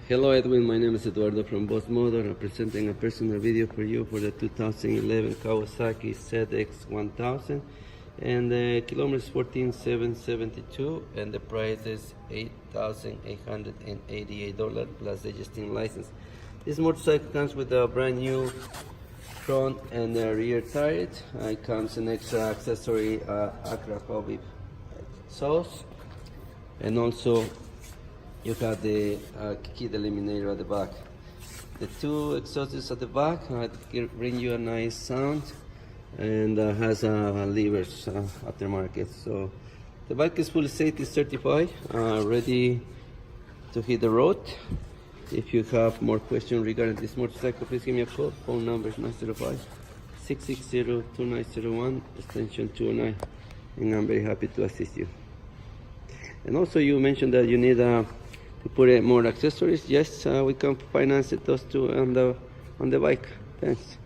Hello Edwin, my name is Eduardo from Boss Motor. I'm presenting a personal video for you for the 2011 Kawasaki ZX1000 and the kilometers 14,772 and the price is $8,888 plus the existing license. This motorcycle comes with a brand new front and rear tires. It comes an extra accessory Acra Hobby sauce, and also you got the key eliminator at the back. The two exhausts at the back bring you a nice sound, and has levers aftermarket. So the bike is fully safety certified, ready to hit the road. If you have more questions regarding this motorcycle, please give me a call. Phone number is 905-660-2901, extension 209, and I'm very happy to assist you. And also you mentioned that you need to put more accessories. Yes, we can finance those two on the bike. Thanks.